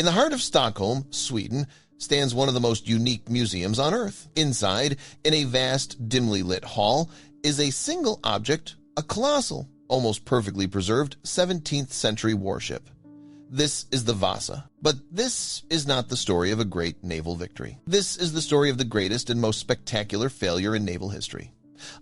In the heart of Stockholm, Sweden, stands one of the most unique museums on Earth. Inside, in a vast, dimly lit hall, is a single object, a colossal, almost perfectly preserved 17th-century warship. This is the Vasa. But this is not the story of a great naval victory. This is the story of the greatest and most spectacular failure in naval history.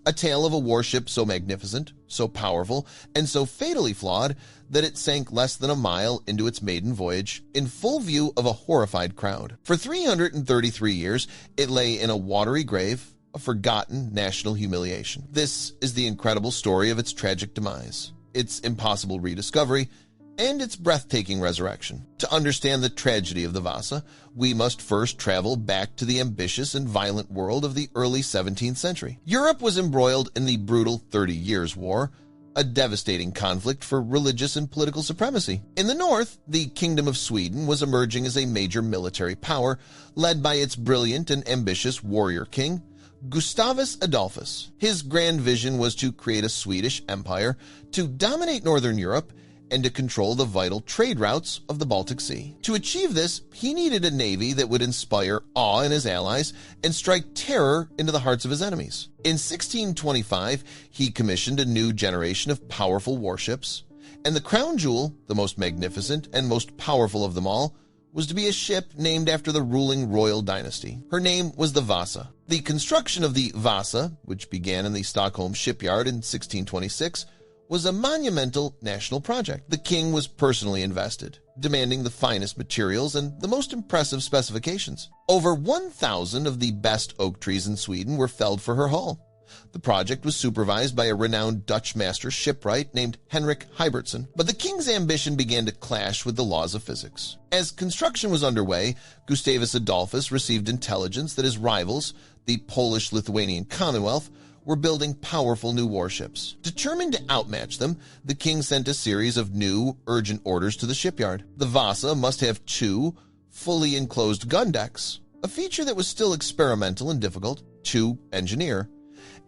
A tale of a warship so magnificent, so powerful, and so fatally flawed that it sank less than a mile into its maiden voyage in full view of a horrified crowd. For 333 years, it lay in a watery grave, a forgotten national humiliation. This is the incredible story of its tragic demise, its impossible rediscovery, and its breathtaking resurrection. To understand the tragedy of the Vasa, we must first travel back to the ambitious and violent world of the early 17th century. Europe was embroiled in the brutal 30 Years' War, a devastating conflict for religious and political supremacy. In the north, the Kingdom of Sweden was emerging as a major military power, led by its brilliant and ambitious warrior king, Gustavus Adolphus. His grand vision was to create a Swedish Empire, to dominate Northern Europe, and to control the vital trade routes of the Baltic Sea. To achieve this, he needed a navy that would inspire awe in his allies and strike terror into the hearts of his enemies. In 1625, he commissioned a new generation of powerful warships, and the crown jewel, the most magnificent and most powerful of them all, was to be a ship named after the ruling royal dynasty. Her name was the Vasa. The construction of the Vasa, which began in the Stockholm shipyard in 1626, was a monumental national project. The king was personally invested, demanding the finest materials and the most impressive specifications. Over 1,000 of the best oak trees in Sweden were felled for her hull. The project was supervised by a renowned Dutch master shipwright named Henrik Hybertson, but the king's ambition began to clash with the laws of physics. As construction was underway, Gustavus Adolphus received intelligence that his rivals, the Polish-Lithuanian Commonwealth, were building powerful new warships. Determined to outmatch them, the king sent a series of new, urgent orders to the shipyard. The Vasa must have 2 fully enclosed gun decks, a feature that was still experimental and difficult to engineer.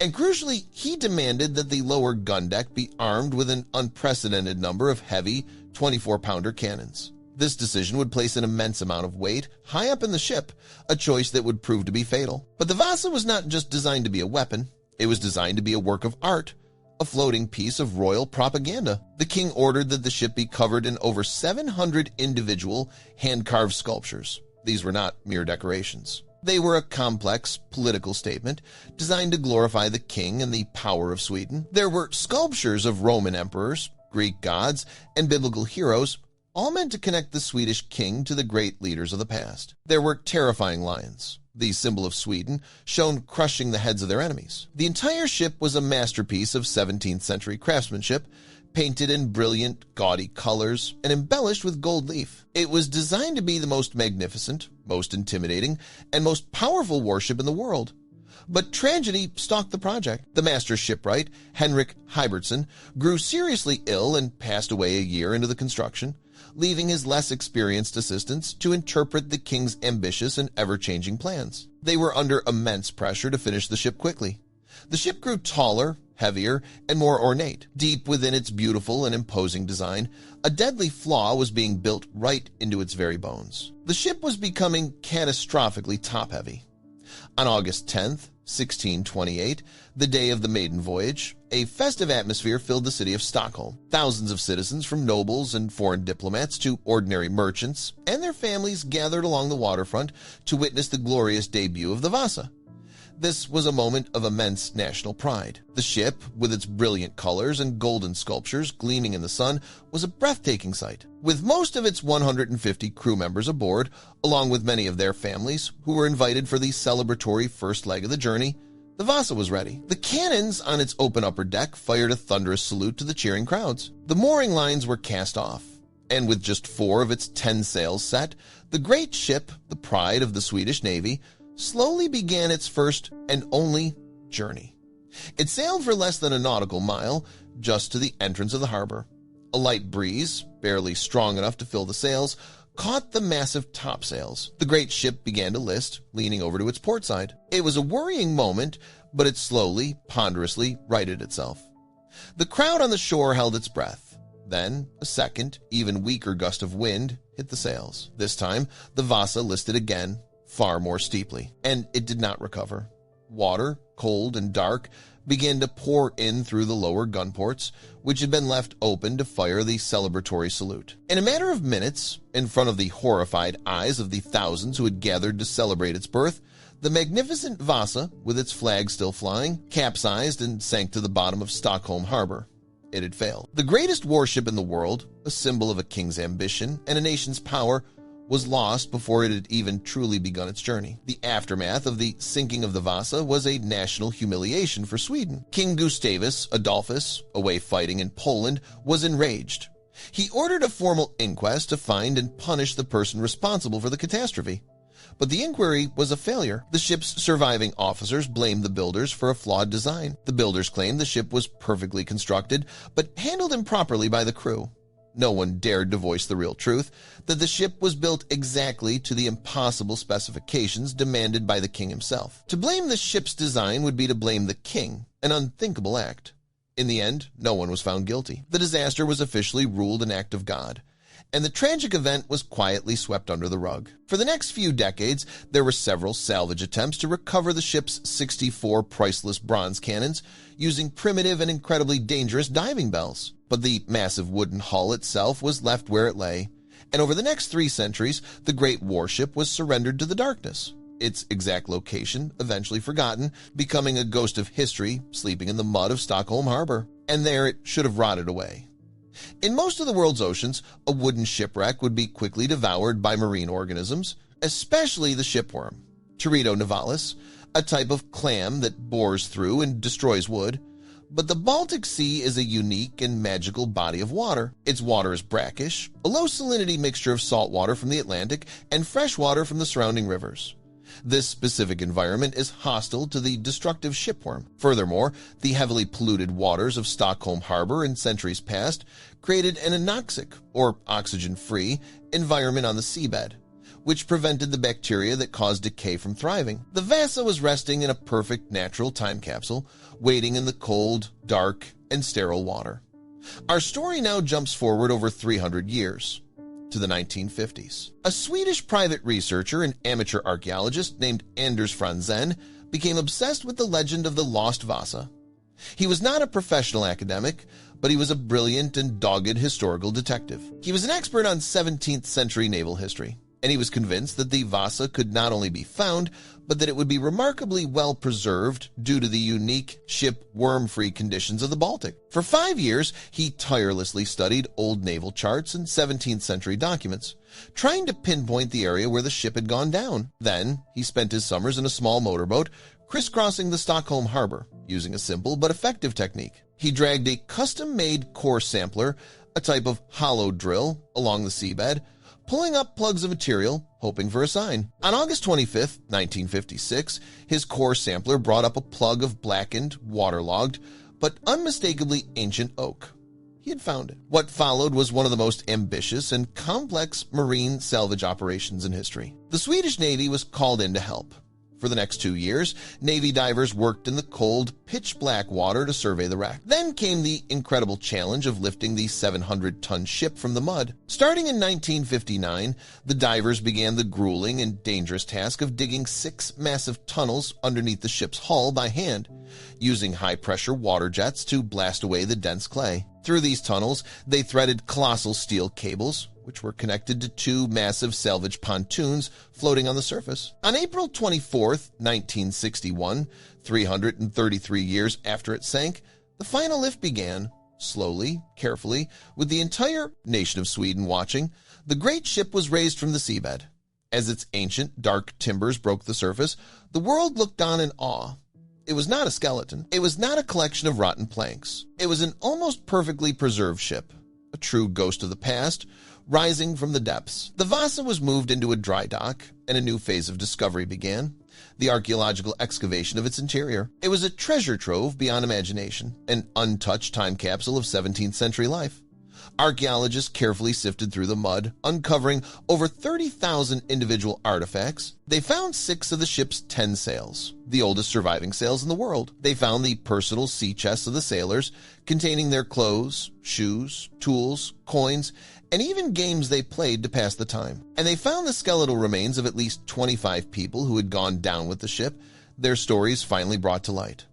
And crucially, he demanded that the lower gun deck be armed with an unprecedented number of heavy 24-pounder cannons. This decision would place an immense amount of weight high up in the ship, a choice that would prove to be fatal. But the Vasa was not just designed to be a weapon. It was designed to be a work of art, a floating piece of royal propaganda. The king ordered that the ship be covered in over 700 individual hand-carved sculptures. These were not mere decorations. They were a complex political statement designed to glorify the king and the power of Sweden. There were sculptures of Roman emperors, Greek gods, and biblical heroes, all meant to connect the Swedish king to the great leaders of the past. There were terrifying lions, the symbol of Sweden, shown crushing the heads of their enemies. The entire ship was a masterpiece of 17th-century craftsmanship, painted in brilliant, gaudy colors and embellished with gold leaf. It was designed to be the most magnificent, most intimidating, and most powerful warship in the world. But tragedy stalked the project. The master shipwright, Henrik Hybertson, grew seriously ill and passed away a year into the construction, leaving his less experienced assistants to interpret the king's ambitious and ever-changing plans. They were under immense pressure to finish the ship quickly. The ship grew taller, heavier, and more ornate. Deep within its beautiful and imposing design, a deadly flaw was being built right into its very bones. The ship was becoming catastrophically top-heavy. On August 10th, 1628, the day of the Maiden Voyage, a festive atmosphere filled the city of Stockholm. Thousands of citizens, from nobles and foreign diplomats to ordinary merchants and their families, gathered along the waterfront to witness the glorious debut of the Vasa. This was a moment of immense national pride. The ship, with its brilliant colors and golden sculptures gleaming in the sun, was a breathtaking sight. With most of its 150 crew members aboard, along with many of their families who were invited for the celebratory first leg of the journey, the Vasa was ready. The cannons on its open upper deck fired a thunderous salute to the cheering crowds. The mooring lines were cast off, and with just 4 of its 10 sails set, the great ship, the pride of the Swedish Navy, slowly began its first and only journey. It sailed for less than a nautical mile, just to the entrance of the harbor. A light breeze, barely strong enough to fill the sails, caught the massive topsails. The great ship began to list, leaning over to its port side. It was a worrying moment, but it slowly, ponderously righted itself. The crowd on the shore held its breath. Then, a second, even weaker gust of wind hit the sails. This time, the Vasa listed again, far more steeply, and it did not recover. Water, cold and dark, began to pour in through the lower gun ports, which had been left open to fire the celebratory salute. In a matter of minutes, in front of the horrified eyes of the thousands who had gathered to celebrate its birth, the magnificent Vasa, with its flag still flying, capsized and sank to the bottom of Stockholm Harbor. It had failed. The greatest warship in the world, a symbol of a king's ambition and a nation's power, was lost before it had even truly begun its journey. The aftermath of the sinking of the Vasa was a national humiliation for Sweden. King Gustavus Adolphus, away fighting in Poland, was enraged. He ordered a formal inquest to find and punish the person responsible for the catastrophe. But the inquiry was a failure. The ship's surviving officers blamed the builders for a flawed design. The builders claimed the ship was perfectly constructed, but handled improperly by the crew. No one dared to voice the real truth, that the ship was built exactly to the impossible specifications demanded by the king himself. To blame the ship's design would be to blame the king, an unthinkable act. In the end, no one was found guilty. The disaster was officially ruled an act of God, and the tragic event was quietly swept under the rug. For the next few decades, there were several salvage attempts to recover the ship's 64 priceless bronze cannons using primitive and incredibly dangerous diving bells. But the massive wooden hull itself was left where it lay, and over the next 3 centuries, the great warship was surrendered to the darkness, its exact location eventually forgotten, becoming a ghost of history sleeping in the mud of Stockholm Harbor. And there it should have rotted away. In most of the world's oceans, a wooden shipwreck would be quickly devoured by marine organisms, especially the shipworm, Teredo nivalis, a type of clam that bores through and destroys wood. But the Baltic Sea is a unique and magical body of water. Its water is brackish, a low salinity mixture of salt water from the Atlantic and fresh water from the surrounding rivers. This specific environment is hostile to the destructive shipworm. Furthermore, the heavily polluted waters of Stockholm Harbor in centuries past created an anoxic, or oxygen-free, environment on the seabed, which prevented the bacteria that caused decay from thriving. The Vasa was resting in a perfect natural time capsule, waiting in the cold, dark, and sterile water. Our story now jumps forward over 300 years, to the 1950s. A Swedish private researcher and amateur archaeologist named Anders Franzen became obsessed with the legend of the lost Vasa. He was not a professional academic, but he was a brilliant and dogged historical detective. He was an expert on 17th-century naval history, and he was convinced that the Vasa could not only be found, but that it would be remarkably well preserved due to the unique ship worm-free conditions of the Baltic. For 5 years, he tirelessly studied old naval charts and 17th-century documents, trying to pinpoint the area where the ship had gone down. Then, he spent his summers in a small motorboat, crisscrossing the Stockholm Harbor, using a simple but effective technique. He dragged a custom-made core sampler, a type of hollow drill, along the seabed, pulling up plugs of material, hoping for a sign. On August 25, 1956, his core sampler brought up a plug of blackened, waterlogged, but unmistakably ancient oak. He had found it. What followed was one of the most ambitious and complex marine salvage operations in history. The Swedish Navy was called in to help. For the next 2 years, Navy divers worked in the cold, pitch-black water to survey the wreck. Then came the incredible challenge of lifting the 700-ton ship from the mud. Starting in 1959, the divers began the grueling and dangerous task of digging 6 massive tunnels underneath the ship's hull by hand, using high-pressure water jets to blast away the dense clay. Through these tunnels, they threaded colossal steel cables, which were connected to 2 massive salvage pontoons floating on the surface. On April 24, 1961, 333 years after it sank, the final lift began. Slowly, carefully, with the entire nation of Sweden watching, the great ship was raised from the seabed. As its ancient, dark timbers broke the surface, the world looked on in awe. It was not a skeleton. It was not a collection of rotten planks. It was an almost perfectly preserved ship, a true ghost of the past, rising from the depths. The Vasa was moved into a dry dock, and a new phase of discovery began, the archaeological excavation of its interior. It was a treasure trove beyond imagination, an untouched time capsule of 17th-century life. Archaeologists carefully sifted through the mud, uncovering over 30,000 individual artifacts. They found 6 of the ship's 10 sails, the oldest surviving sails in the world. They found the personal sea chests of the sailors, containing their clothes, shoes, tools, coins, and even games they played to pass the time. And they found the skeletal remains of at least 25 people who had gone down with the ship, their stories finally brought to light.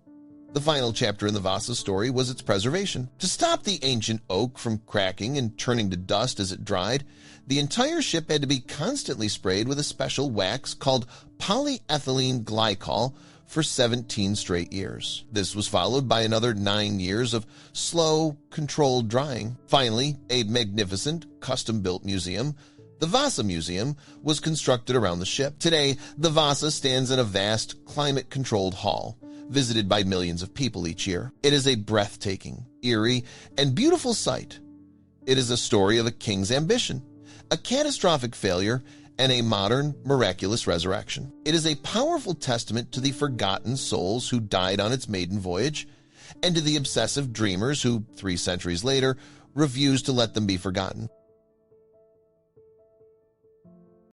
The final chapter in the Vasa story was its preservation. To stop the ancient oak from cracking and turning to dust as it dried, the entire ship had to be constantly sprayed with a special wax called polyethylene glycol for 17 straight years. This was followed by another 9 years of slow, controlled drying. Finally, a magnificent, custom-built museum, the Vasa Museum, was constructed around the ship. Today, the Vasa stands in a vast, climate-controlled hall, visited by millions of people each year. It is a breathtaking, eerie, and beautiful sight. It is a story of a king's ambition, a catastrophic failure, and a modern, miraculous resurrection. It is a powerful testament to the forgotten souls who died on its maiden voyage, and to the obsessive dreamers who, 3 centuries later, refused to let them be forgotten.